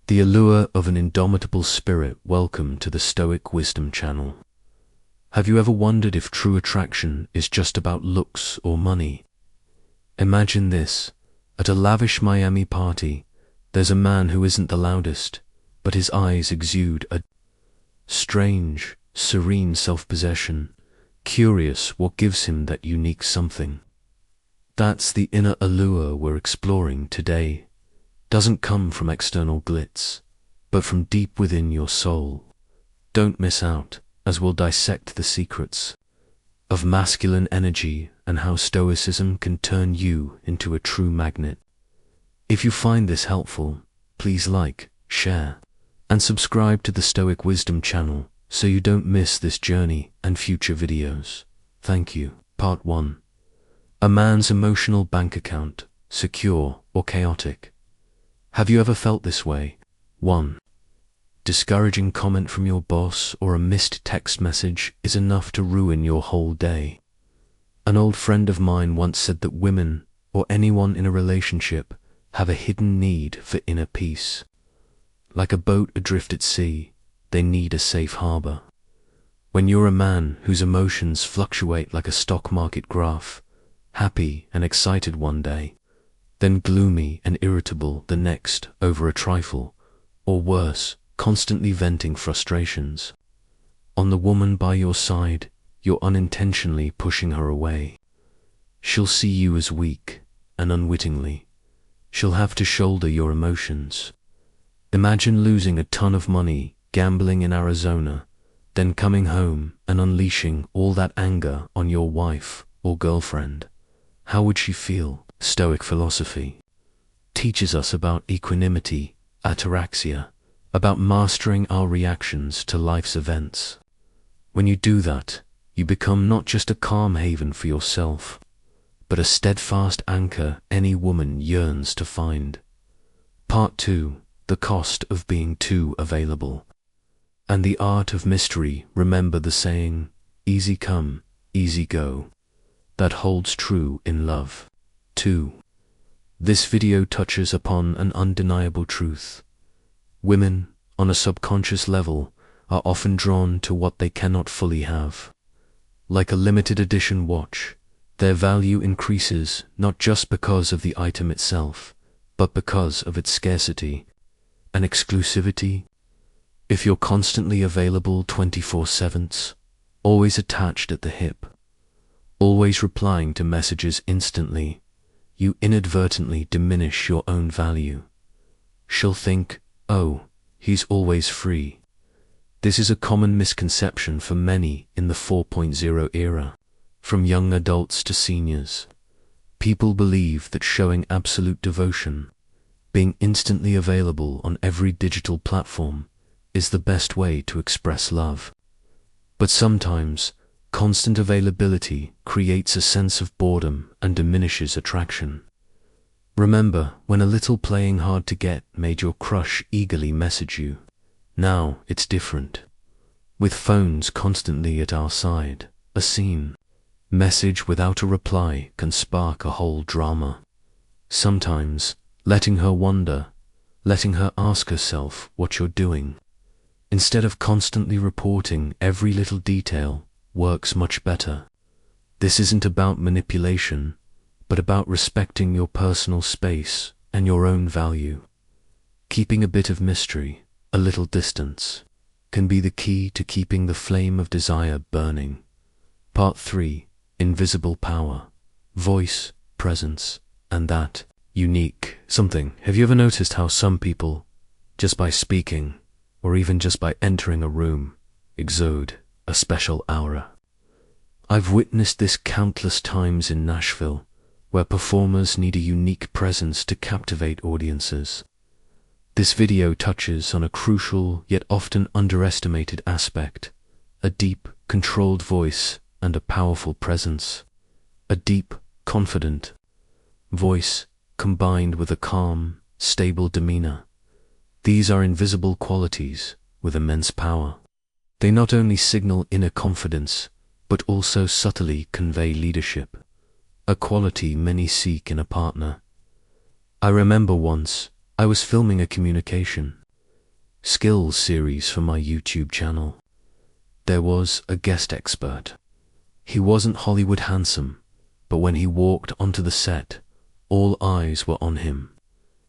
The allure of an indomitable spirit. Welcome to the Stoic Wisdom channel. Have you ever wondered if true attraction is just about looks or money? Imagine this. At a lavish Miami party, there's a man who isn't the loudest, but his eyes exude a strange, serene self-possession, curious what gives him that unique something. That's the inner allure we're exploring today. Doesn't come from external glitz, but from deep within your soul. Don't miss out, as we'll dissect the secrets of masculine energy and how Stoicism can turn you into a true magnet. If you find this helpful, please like, share, and subscribe to the Stoic Wisdom channel so you don't miss this journey and future videos. Thank you. Part 1. A man's emotional bank account, secure or chaotic. Have you ever felt this way? 1. Discouraging comment from your boss or a missed text message is enough to ruin your whole day. An old friend of mine once said that women, or anyone in a relationship, have a hidden need for inner peace. Like a boat adrift at sea, they need a safe harbor. When you're a man whose emotions fluctuate like a stock market graph, happy and excited one day, then gloomy and irritable the next over a trifle, or worse, constantly venting frustrations. On the woman by your side, you're unintentionally pushing her away. She'll see you as weak, and unwittingly, she'll have to shoulder your emotions. Imagine losing a ton of money gambling in Arizona, then coming home and unleashing all that anger on your wife or girlfriend. How would she feel? Stoic philosophy teaches us about equanimity, ataraxia, about mastering our reactions to life's events. When you do that, you become not just a calm haven for yourself, but a steadfast anchor any woman yearns to find. Part 2. The cost of being too available. And the art of mystery. Remember the saying, easy come, easy go. That holds true in love. 2. This video touches upon an undeniable truth. Women, on a subconscious level, are often drawn to what they cannot fully have. Like a limited edition watch, their value increases not just because of the item itself, but because of its scarcity and exclusivity. If you're constantly available 24/7, always attached at the hip, always replying to messages instantly, you inadvertently diminish your own value. She'll think, oh, he's always free. This is a common misconception for many in the 4.0 era, from young adults to seniors. People believe that showing absolute devotion, being instantly available on every digital platform, is the best way to express love. But sometimes, constant availability creates a sense of boredom and diminishes attraction. Remember when a little playing hard to get made your crush eagerly message you. Now it's different. With phones constantly at our side, a seen message without a reply can spark a whole drama. Sometimes, letting her wonder, letting her ask herself what you're doing, instead of constantly reporting every little detail, works much better. This isn't about manipulation, but about respecting your personal space and your own value. Keeping a bit of mystery, a little distance, can be the key to keeping the flame of desire burning. Part 3. Invisible power, voice, presence, and that unique something. Have you ever noticed how some people, just by speaking, or even just by entering a room, exude a special aura? I've witnessed this countless times in Nashville, where performers need a unique presence to captivate audiences. This video touches on a crucial yet often underestimated aspect: a deep, controlled voice and a powerful presence. A deep, confident voice combined with a calm, stable demeanor. These are invisible qualities with immense power. They not only signal inner confidence, but also subtly convey leadership, a quality many seek in a partner. I remember once, I was filming a communication, skills series for my YouTube channel. There was a guest expert. He wasn't Hollywood handsome, but when he walked onto the set, all eyes were on him.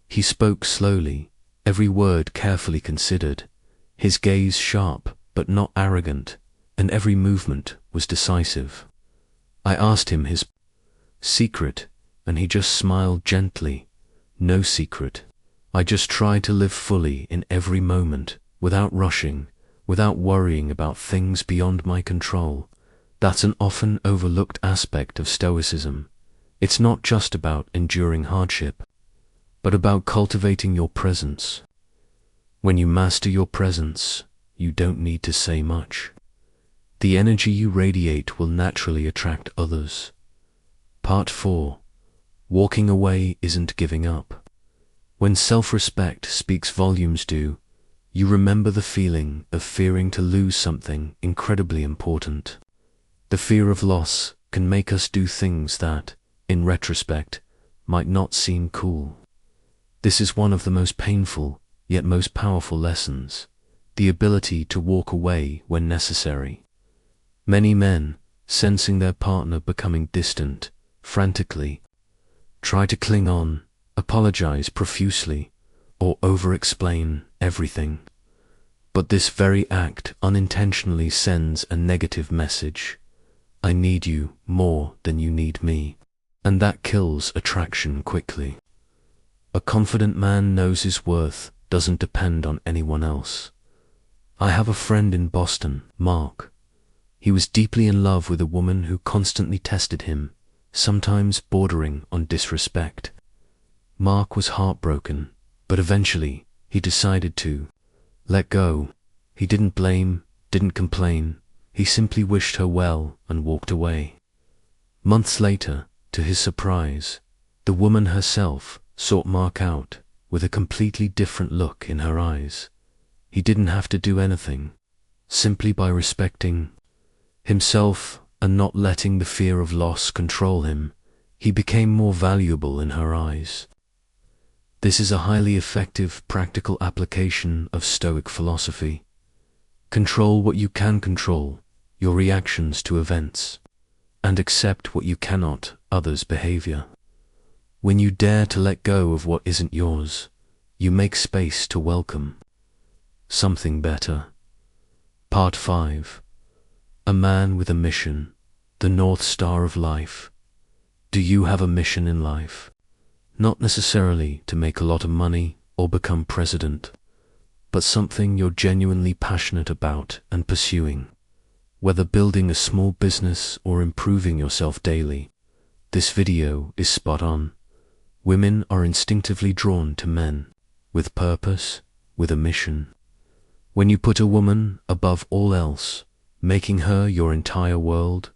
He spoke slowly, every word carefully considered, his gaze sharp but not arrogant, and every movement was decisive. I asked him his secret, and he just smiled gently. No secret. I just try to live fully in every moment, without rushing, without worrying about things beyond my control. That's an often overlooked aspect of Stoicism. It's not just about enduring hardship, but about cultivating your presence. When you master your presence, you don't need to say much. The energy you radiate will naturally attract others. Part 4. Walking away isn't giving up. When self-respect speaks volumes due, you remember the feeling of fearing to lose something incredibly important. The fear of loss can make us do things that, in retrospect, might not seem cool. This is one of the most painful, yet most powerful lessons, the ability to walk away when necessary. Many men, sensing their partner becoming distant, frantically try to cling on, apologize profusely, or over-explain everything. But this very act unintentionally sends a negative message. I need you more than you need me. And that kills attraction quickly. A confident man knows his worth doesn't depend on anyone else. I have a friend in Boston, Mark. He was deeply in love with a woman who constantly tested him, sometimes bordering on disrespect. Mark was heartbroken, but eventually he decided to let go. He didn't blame, didn't complain. He simply wished her well and walked away. Months later, to his surprise, the woman herself sought Mark out with a completely different look in her eyes. He didn't have to do anything. Simply by respecting himself and not letting the fear of loss control him, he became more valuable in her eyes. This is a highly effective, practical application of Stoic philosophy. Control what you can control, your reactions to events, and accept what you cannot, others' behavior. When you dare to let go of what isn't yours, you make space to welcome something better. Part 5. A man with a mission, the North Star of life. Do you have a mission in life? Not necessarily to make a lot of money or become president, but something you're genuinely passionate about and pursuing. Whether building a small business or improving yourself daily, this video is spot on. Women are instinctively drawn to men with purpose, with a mission. When you put a woman above all else, making her your entire world,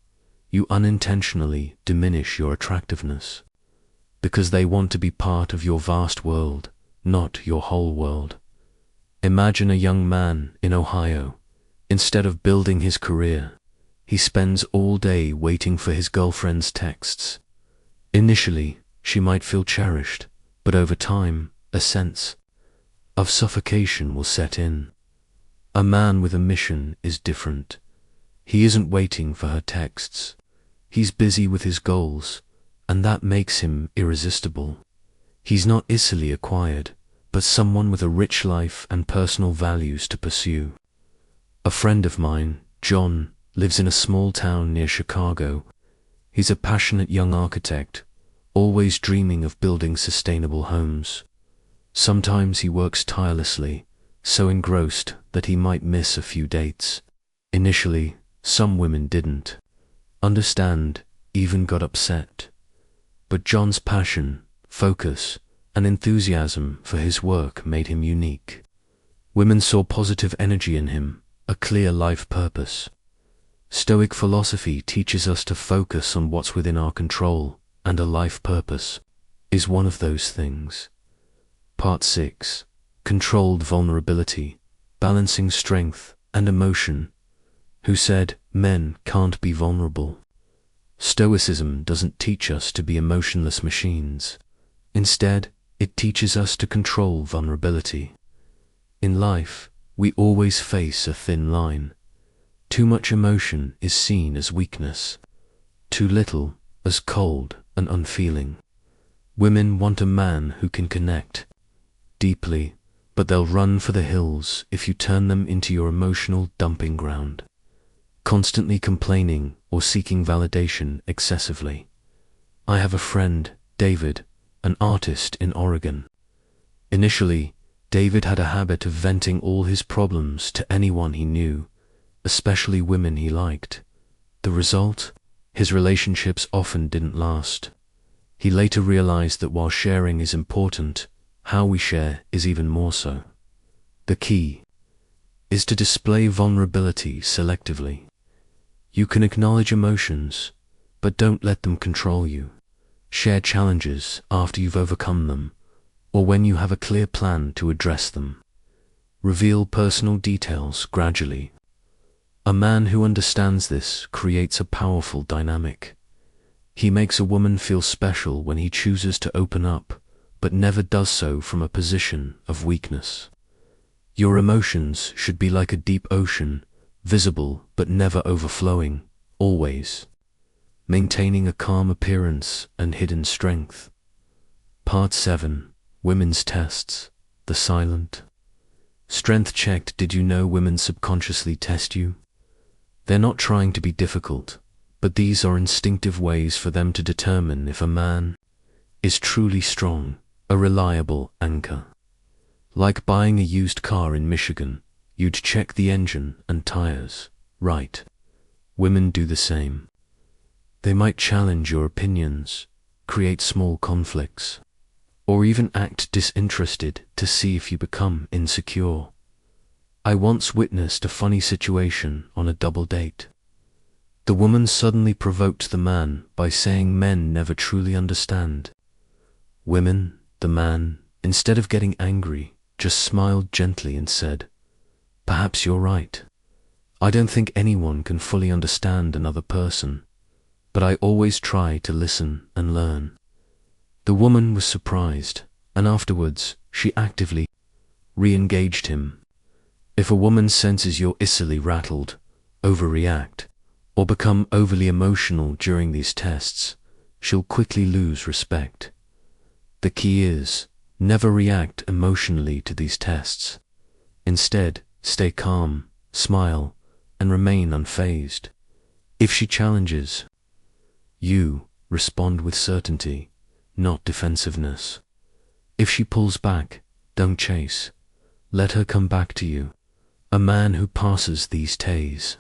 you unintentionally diminish your attractiveness, because they want to be part of your vast world, not your whole world. Imagine a young man in Ohio. Instead of building his career, he spends all day waiting for his girlfriend's texts. Initially, she might feel cherished, but over time, a sense of suffocation will set in. A man with a mission is different. He isn't waiting for her texts. He's busy with his goals, and that makes him irresistible. He's not easily acquired, but someone with a rich life and personal values to pursue. A friend of mine, John, lives in a small town near Chicago. He's a passionate young architect, always dreaming of building sustainable homes. Sometimes he works tirelessly, so engrossed that he might miss a few dates. Initially, some women didn't understand, even got upset. But John's passion, focus, and enthusiasm for his work made him unique. Women saw positive energy in him, a clear life purpose. Stoic philosophy teaches us to focus on what's within our control, and a life purpose is one of those things. Part 6. Controlled vulnerability, balancing strength and emotion. Who said men can't be vulnerable? Stoicism doesn't teach us to be emotionless machines. Instead, it teaches us to control vulnerability. In life, we always face a thin line. Too much emotion is seen as weakness, too little as cold and unfeeling. Women want a man who can connect deeply, but they'll run for the hills if you turn them into your emotional dumping ground, constantly complaining or seeking validation excessively. I have a friend, David, an artist in Oregon. Initially, David had a habit of venting all his problems to anyone he knew, especially women he liked. The result? His relationships often didn't last. He later realized that while sharing is important, how we share is even more so. The key is to display vulnerability selectively. You can acknowledge emotions, but don't let them control you. Share challenges after you've overcome them, or when you have a clear plan to address them. Reveal personal details gradually. A man who understands this creates a powerful dynamic. He makes a woman feel special when he chooses to open up, but never does so from a position of weakness. Your emotions should be like a deep ocean, visible but never overflowing, always. Maintaining a calm appearance and hidden strength. Part 7. Women's Tests. The Silent Strength Checked. Did you know women subconsciously test you? They're not trying to be difficult, but these are instinctive ways for them to determine if a man is truly strong, a reliable anchor. Like buying a used car in Michigan, you'd check the engine and tires, right? Women do the same. They might challenge your opinions, create small conflicts, or even act disinterested to see if you become insecure. I once witnessed a funny situation on a double date. The woman suddenly provoked the man by saying men never truly understand women. The man, instead of getting angry, just smiled gently and said, "Perhaps you're right. I don't think anyone can fully understand another person, but I always try to listen and learn." The woman was surprised, and afterwards, she actively re-engaged him. If a woman senses you're easily rattled, overreact, or become overly emotional during these tests, she'll quickly lose respect. The key is, never react emotionally to these tests. Instead, stay calm, smile, and remain unfazed. If she challenges you, respond with certainty, not defensiveness. If she pulls back, don't chase. Let her come back to you. A man who passes these tests